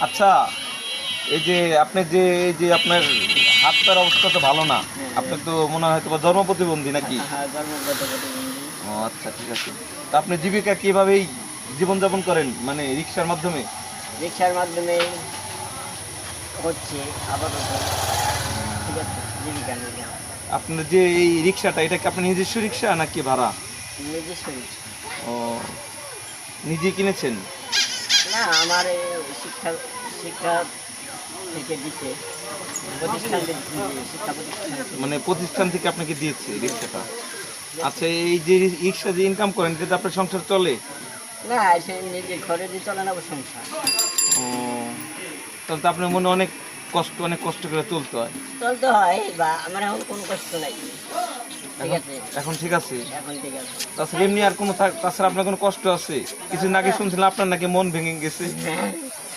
আচ্ছা, এই যে আপনার হাত পায়ের অবস্থা তো ভালো না। আপনি তো মনে হয় হয়তো বা জন্ম প্রতিবন্ধী নাকি? হ্যাঁ, জন্মগত প্রতিবন্ধী। ও আচ্ছা, ঠিক আছে। তা আপনি জীবিকা কিভাবেই জীবনযাপন করেন? মানে রিক্সার মাধ্যমে? রিক্সার মাধ্যমে হচ্ছে আপাতত। ঠিক আছে, জীবিকা নির্বাহ। আপনার যে এই রিক্সাটা, এটা কি আপনার নিজস্ব রিক্সা নাকি ভাড়া? নিজস্ব রিক্সা। ও, নিজে কিনেছেন? না, আমার এই শিক্ষা শিক্ষা থেকে দিচ্ছে, প্রতিষ্ঠান শিক্ষা প্রতিষ্ঠান থেকে। মানে প্রতিষ্ঠান থেকে আপনাকে দিয়েছে রিক্সাটা? আচ্ছা, এই যে রিক্সা যে ইনকাম করেন, এটাতে আপনার সংসার চলে? না, সে নিজে ঘরে দিয়ে চলে না সংসার। ও, তাহলে তো আপনার মনে অনেক কষ্ট করে তুলতে হয়। চলতে হয়, বা আমার এখন কোনো কষ্ট নাই। ঠিক আছে, এখন ঠিক আছে। এখন ঠিক আছে। তাছাড়া এমনি আর কোনো তাছাড়া আপনার কোনো কষ্ট আছে? কিছুদিন আগে শুনছিলাম আপনার নাকি মন ভেঙে গেছে।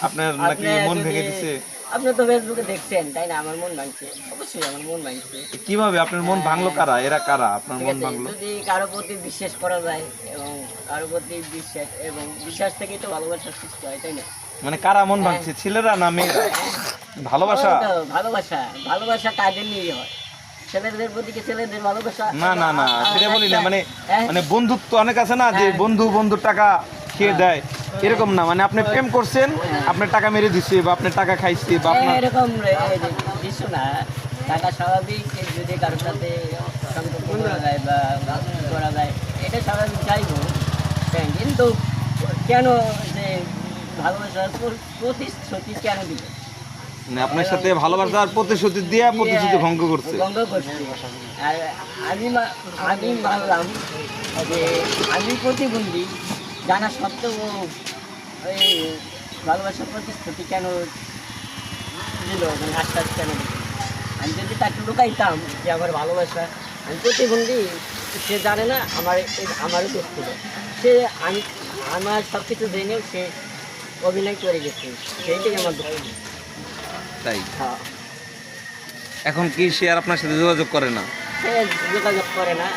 আপনার নাকি আপনি মন যদি ভেঙে দিছে? আপনি তো ফেসবুকে দেখছেন, তাই না? আমার মন ভাঙছে, অবশ্যই আমার মন ভাঙছে। কিভাবে আপনার মন ভাঙলো? কারা এরা, কারা আপনার ঠিক মন আছে, ভাঙলো? যদি কারো প্রতি বিশ্বাস করা যায়, এবং কারো প্রতি বিশ্বাস, এবং বিশ্বাস থেকেই তো ভালোবাসার সৃষ্টি হয়, তাই না? মানে কারা মন ভাঙছে, ছেলেরা না মেয়েরা? ভালোবাসা? ওই তো, ভালোবাসা। ভালোবাসা কাদের নিয়ে হয়? ছেলেদের প্রতি কি ছেলেদের ভালোবাসা? না না না, সেটা বলি না। মানে হ্যাঁ? মানে বন্ধুত্ব অনেক আছে না, যে হ্যাঁ। বন্ধুর টাকা খেয়ে দেয়, এরকম না। মানে আপনি প্রেম করছেন, আপনার টাকা মেরে দিছে বা আপনার টাকা খাইছে বা আপনার এরকম কিছু না। টাকা স্বাভাবিক, যদি কারোর সাথে সম্পর্ক করা যায় বা করা যায়, এটা স্বাভাবিক, যাইব। কিন্তু কেন যে ভালোবাসার প্রতিশ্রুতি কেন দিবে? মানে আপনার সাথে ভালোবাসার প্রতিশ্রুতি দিয়ে প্রতিশ্রুতি ভঙ্গ করছে। ভঙ্গ করছে। আর আমি মানলাম যে আমি প্রতিবন্ধী জানা সত্ত্বেও ওই ভালোবাসার প্রতিশ্রুতি কেন দিল, মানে আশ্বাস কেন দিল? আমি যদি তাকে লুকাইতাম যে আমার ভালোবাসা, আমি প্রতিবন্ধী, সে জানে না আমারও দোষ ছিল। সে আমি আমার সব কিছু জেনেও সে অভিনয় করে গেছে, সেইটাই আমার দোষ। তাই হ্যাঁ, এখন কি সে আর আপনার সাথে যোগাযোগ করে না? সে যোগাযোগ করে না।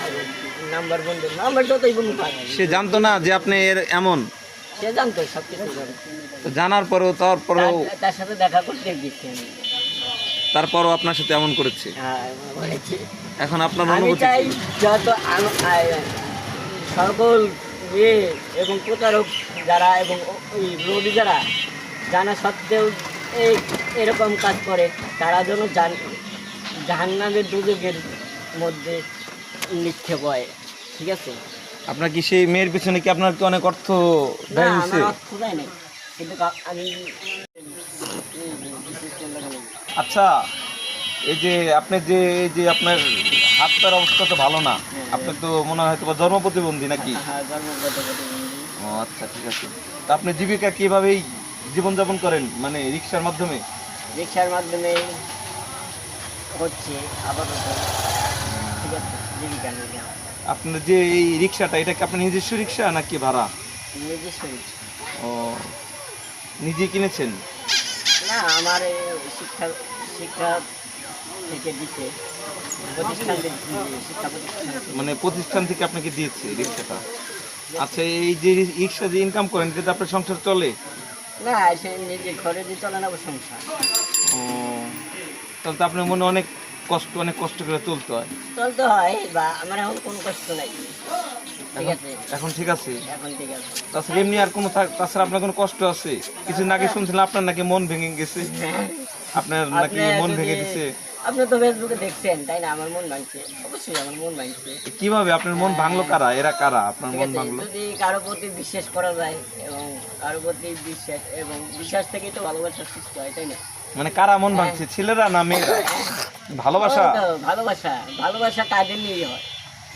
নাম্বার যতই বন্ধু পায়, সে জানতো না যে আপনি এর এমন? সে জানতো, সব কিছু জানতো। তো জানার পরেও তারপরেও তার সাথে দেখা করতে গেছি আমি। তারপরও আপনার সাথে এমন করেছে? হ্যাঁ, বলেছি। এখন আপনার আমি অনুভূতি চাই কি? যত সকল ইয়ে এবং প্রতারক যারা এবং ওই রোগী যারা জানা সত্ত্বেও এই এরকম কাজ করে, তারা যেন জাহান্নামের দুর্যোগের মধ্যে নিক্ষেপ হয়। ঠিক আছে? আপনার কি সেই মেয়ের পিছনে কি আপনার কি অনেক অর্থ না, ব্যয় আমার হয়েছে? অর্থ দেয় নাই, কিন্তু আমি আচ্ছা, এই যে আপনার হাত পায়ের অবস্থা তো ভালো না। আপনি তো মনে হয় হয়তো বা জন্ম প্রতিবন্ধী নাকি? হ্যাঁ, জন্মগত প্রতিবন্ধী। ও আচ্ছা, ঠিক আছে। তা আপনি জীবিকা কিভাবেই জীবনযাপন করেন? মানে রিক্সার মাধ্যমে? রিক্সার মাধ্যমে হচ্ছে আপাতত। ঠিক আছে, জীবিকা নির্বাহ। আপনার যে এই রিক্সাটা, এটা কি আপনার নিজস্ব রিক্সা নাকি ভাড়া? নিজস্ব রিক্সা। ও, নিজে কিনেছেন? না, আমার এই শিক্ষা শিক্ষা থেকে দিচ্ছে, প্রতিষ্ঠান শিক্ষা প্রতিষ্ঠান থেকে। মানে প্রতিষ্ঠান থেকে আপনাকে দিয়েছে রিক্সাটা? আচ্ছা, এই যে রিক্সা যে ইনকাম করেন, এটাতে আপনার সংসার চলে? না, সে নিজে ঘরে দিয়ে চলে না সংসার। ও, তাহলে তো আপনার মনে অনেক কষ্ট করে তুলতে হয়। চলতে হয়, বা আমার এখন কোনো কষ্ট নাই। ঠিক আছে, এখন ঠিক আছে। এখন ঠিক আছে। তাছাড়া এমনি আর কোনো তাছাড়া আপনার কোনো কষ্ট আছে? কিছুদিন আগে শুনছিলাম আপনার নাকি মন ভেঙে গেছে। আপনার নাকি মন ভেঙে দিছে? আপনি তো ফেসবুকে দেখছেন, তাই না? আমার মন ভাঙছে, অবশ্যই আমার মন ভাঙছে। কিভাবে আপনার মন ভাঙলো? কারা এরা, কারা আপনার ঠিক মন আছে, ভাঙলো? যদি কারো প্রতি বিশ্বাস করা যায়, এবং কারো প্রতি বিশ্বাস, এবং বিশ্বাস থেকেই তো ভালোবাসার সৃষ্টি হয়, তাই না? মানে কারা মন ভাঙছে, ছেলেরা না মেয়েরা? ভালোবাসা? ওই তো, ভালোবাসা কাদের নিয়ে হয়?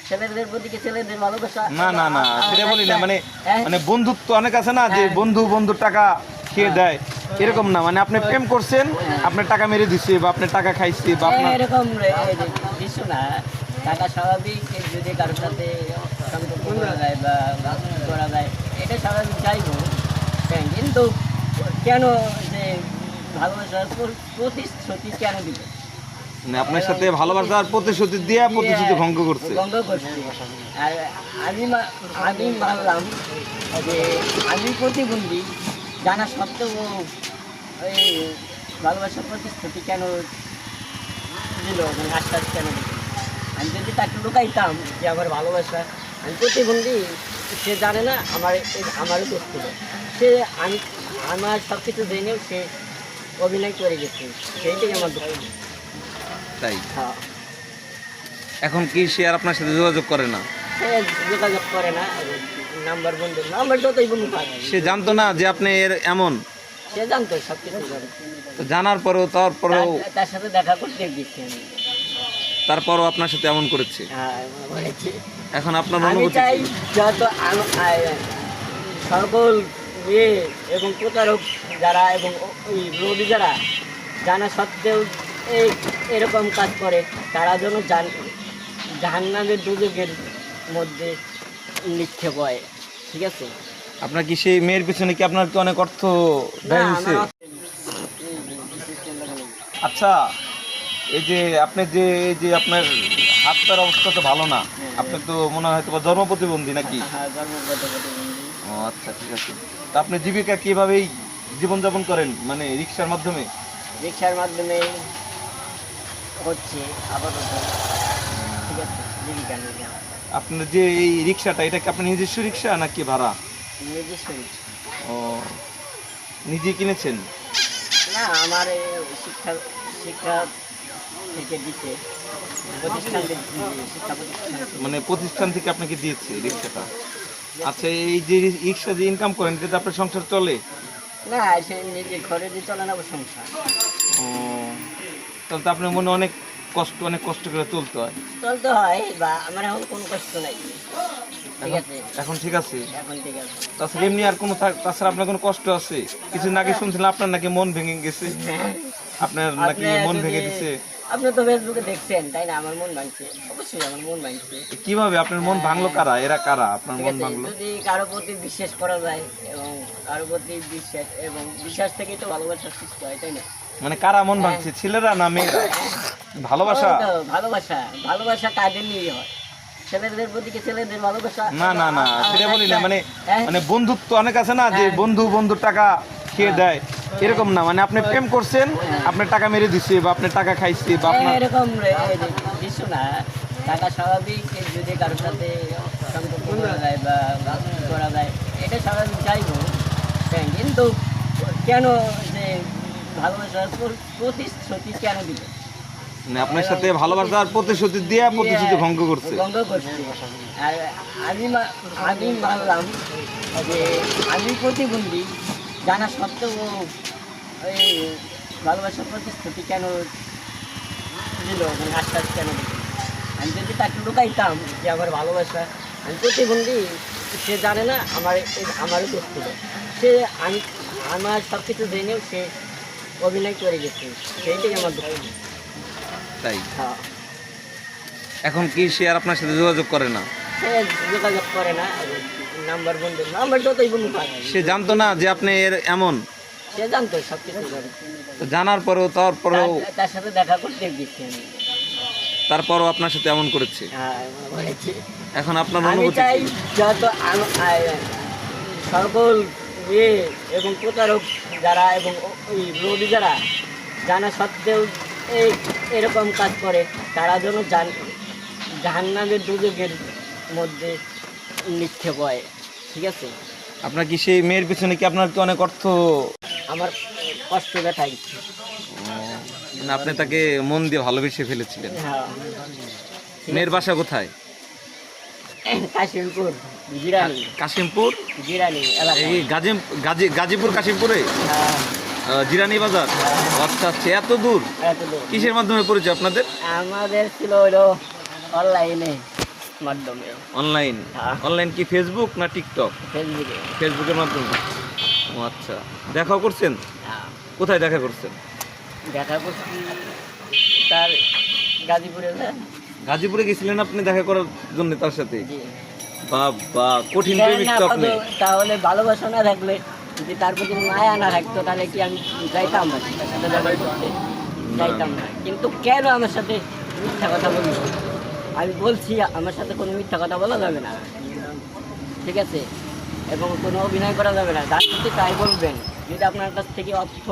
ছেলেদের প্রতি কি ছেলেদের ভালোবাসা? না না না, সেটা বলি না। মানে হ্যাঁ? মানে বন্ধুত্ব অনেক আছে না, যে হ্যাঁ। বন্ধুর টাকা খেয়ে দেয়, এরকম না। মানে আপনি প্রেম করছেন, আপনার টাকা মেরে দিছে বা আপনার টাকা খাইছে বা আপনার এরকম কিছু না। টাকা স্বাভাবিক, যদি কারোর সাথে সম্পর্ক করা যায় বা করা যায়, এটা স্বাভাবিক, যাইব। কিন্তু কেন যে ভালোবাসার প্রতিশ্রুতি কেন দিবে? মানে আপনার সাথে ভালোবাসার প্রতিশ্রুতি দিয়ে প্রতিশ্রুতি ভঙ্গ করছে। ভঙ্গ করছে। আর আমি মানলাম যে আমি প্রতিবন্ধী জানা সত্ত্বেও ওই ভালোবাসার প্রতিশ্রুতি কেন দিল, মানে আশ্বাস কেন দিল? আমি যদি তাকে লুকাইতাম যে আমার ভালোবাসা, আমি প্রতিবন্ধী, সে জানে না আমারও দোষ ছিল। সে আমার সব কিছু জেনেও সে অভিনয় করে গেছে, সেইটাই আমার দুঃখ। তাই হ্যাঁ, এখন কি সে আর আপনার সাথে যোগাযোগ করে না? সে যোগাযোগ করে না, নাম্বার বন্ধু, নাম্বার যতই বন্ধু পায়। সে জানতো না যে আপনি এর এমন? সে জানতো, সব কিছু জানতো। তো জানার পরেও তারপরেও তার সাথে দেখা করতে গেছি আমি। তারপরও আপনার সাথে এমন করেছে। হ্যাঁ, বলেছি। এখন আপনার আমি অনুভূতি চাই কি? যত সকল মেয়ে এবং প্রতারক যারা এবং ওই রোগী যারা জানা সত্ত্বেও এরকম কাজ করে, তারা যেন জাহান্নামের দুর্যোগের মধ্যে নিক্ষেপ হয়। ঠিক আছে? আপনার কি সেই মেয়ের পিছনে কি আপনার কি অনেক অর্থ ব্যয় হয়েছে? আচ্ছা, এই যে আপনি যে এই যে আপনার হাত পায়ের অবস্থা তো ভালো না, আপনি তো মনে হয় হয়তো বা জন্ম প্রতিবন্ধী নাকি? হ্যাঁ, জন্মগত প্রতিবন্ধী। ও আচ্ছা, ঠিক আছে। তা আপনি জীবিকা কিভাবেই জীবনযাপন করেন, মানে রিক্সার মাধ্যমে? রিক্সার মাধ্যমে হচ্ছে আপাতত। ঠিক আছে, জীবিকা নিয়ে আপনার যে এই রিক্সাটা, এটা কি আপনার নিজস্ব রিক্সা নাকি ভাড়া? নিজস্ব রিক্সা। ও, নিজে কিনেছেন? না, আমার এই শিক্ষা শিক্ষা থেকে দিচ্ছে প্রতিষ্ঠান থেকে, শিক্ষা প্রতিষ্ঠান থেকে। মানে প্রতিষ্ঠান থেকে আপনাকে দিয়েছে রিক্সাটা? আচ্ছা, এই যে রিক্সা যে ইনকাম করেন, এটাতে আপনার সংসার চলে? না, সে নিজের ঘরে দিয়ে চলে না সংসার। ও, তাহলে তো আপনার মনে অনেক কষ্ট করে চলতে হয়। চলতে হয়, বা আমার এখন কোনো কষ্ট নাই। ঠিক আছে, এখন ঠিক আছে? এখন ঠিক আছে। তাছাড়া এমনি আর কোনো তাছাড়া আপনার কোনো কষ্ট আছে? কিছুদিন আগে শুনছিলাম আপনার নাকি মন ভেঙে গেছে, আপনার নাকি মন ভেঙে দিছে। আপনি তো ফেসবুকে দেখছেন, তাই না? আমার মন ভাঙছে, অবশ্যই আমার মন ভাঙছে। কিভাবে আপনার মন ভাঙলো? কারা এরা, কারা আপনার ঠিক মন আছে, ভাঙলো? যদি কারো প্রতি বিশ্বাস করা যায়, এবং কারো প্রতি বিশ্বাস, এবং বিশ্বাস থেকেই তো ভালোবাসার সৃষ্টি হয়, তাই না? মানে কারা মন ভাঙছে, ছেলেরা না মেয়েরা? ভালোবাসা? ওই তো, ভালোবাসা। ভালোবাসা কাদের নিয়ে হয়? ছেলেদের প্রতি কি ছেলেদের ভালোবাসা? না না না, সেটা বলি না। মানে হ্যাঁ? মানে বন্ধুত্ব অনেক আছে না, যে বন্ধুর টাকা খেয়ে দেয়, এরকম না। মানে আপনি প্রেম করছেন, আপনার টাকা মেরে দিছে, বা আপনার টাকা খাইছে, বা আপনার এরকম কিছু না। টাকা স্বাভাবিক, যদি কারোর সাথে সম্পর্ক করা যায় বা করা যায়, এটা স্বাভাবিক, চাইব। হ্যাঁ, কিন্তু কেন যে ভালোবাসার প্রতিশ্রুতি কেন দিল? মানে আপনার সাথে ভালোবাসার প্রতিশ্রুতি দিয়ে প্রতিশ্রুতি ভঙ্গ করছে। ভঙ্গ করছে। আর আমি মানলাম যে আমি প্রতিবন্ধী, জানা সত্ত্বেও ওই ভালোবাসার প্রতিশ্রুতি কেন দিল, মানে আশ্বাস কেন দিল? আমি যদি তাকে লুকাইতাম যে আমার ভালোবাসা, আমি প্রতিবন্ধী, সে জানে না আমারও দোষ ছিল। সে আমার সব কিছু জেনেও সে অভিনয় করে গেছে, সেইটাই আমার দুঃখ। তাই হ্যাঁ, এখন কি সে আর আপনার সাথে যোগাযোগ করে না? সে যোগাযোগ করে না, নাম্বার বন্ধু, নাম্বার যতই বন্ধু পায়। সে জানতো না যে আপনি এর এমন? সে জানতো, সব কিছু জানতো। তো জানার পরেও তারপরেও তার সাথে দেখা করতে গেছি আমি। তারপরও আপনার সাথে এমন করেছে। হ্যাঁ, বলেছি। এখন আপনার আমি অনুভূতি চাই কি? যত সকল মেয়ে এবং প্রতারক যারা এবং ওই রোগী যারা জানা সত্ত্বেও এরকম কাজ করে, তারা যেন জাহান্নামের দুর্যোগের মধ্যে নিক্ষেপ হয়। ঠিক আছে? আপনার কি সেই মেয়ের পিছনে কি আপনার কি অনেক অর্থ? আমার কষ্ট ব্যথাই। মানে আপনি তাকে মন দিয়ে ভালোবেসে ফেলেছিলেন। হ্যাঁ, মেয়ের বাসা কোথায়? কাশিমপুর, জিরানি। কাশিমপুর? জিরানি এলাকা। এই গাজীপুর কাশিমপুরে হ্যাঁ, জিরানি বাজার? আচ্ছা আচ্ছা, এত দূর? এত দূর। কিসের মাধ্যমে পরিচয় আপনাদের? আমাদের ছিল হলো অনলাইনে মাধ্যমে। অনলাইন? হ্যাঁ। অনলাইন কি ফেসবুক না টিকটক? ফেসবুকে। ফেসবুকের মাধ্যমে। ও আচ্ছা, দেখা করছেন? হ্যাঁ, কোথায় দেখা করছেন? দেখা করছি তার গাজীপুরে। গাজীপুরে গেছিলেন আপনি দেখা করার জন্য তার সাথে? জি। বাবা, কঠিন প্রেমিক তো আপনি। তাহলে ভালোবাসা না থাকলে, যদি তার প্রতি মায়া না থাকতো, তাহলে কি আমি যাইতাম না তার সাথে দেখা করতে? যাইতাম না। কিন্তু কেন আমার সাথে মিথ্যা কথা বলবো? আমি বলছি আমার সাথে কোনো মিথ্যা কথা বলা যাবে না। ঠিক আছে? এবং কোনো অভিনয় করা যাবে না। যার সাথে তাই বলবেন। যদি আপনার কাছ থেকে অর্থ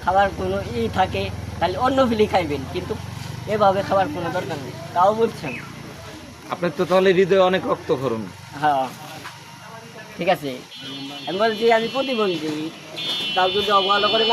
খাবার কোনো থাকে তাহলে অন্য ফিলি খাইবেন, কিন্তু এভাবে খাবার কোনো দরকার নেই। তাও বলছেন আপনার তো তাহলে হৃদয়ে অনেক রক্তক্ষরণ। হ্যাঁ ঠিক আছে, আমি বলছি আমি প্রতিবন্ধী, তাও যদি অবহেলা করে না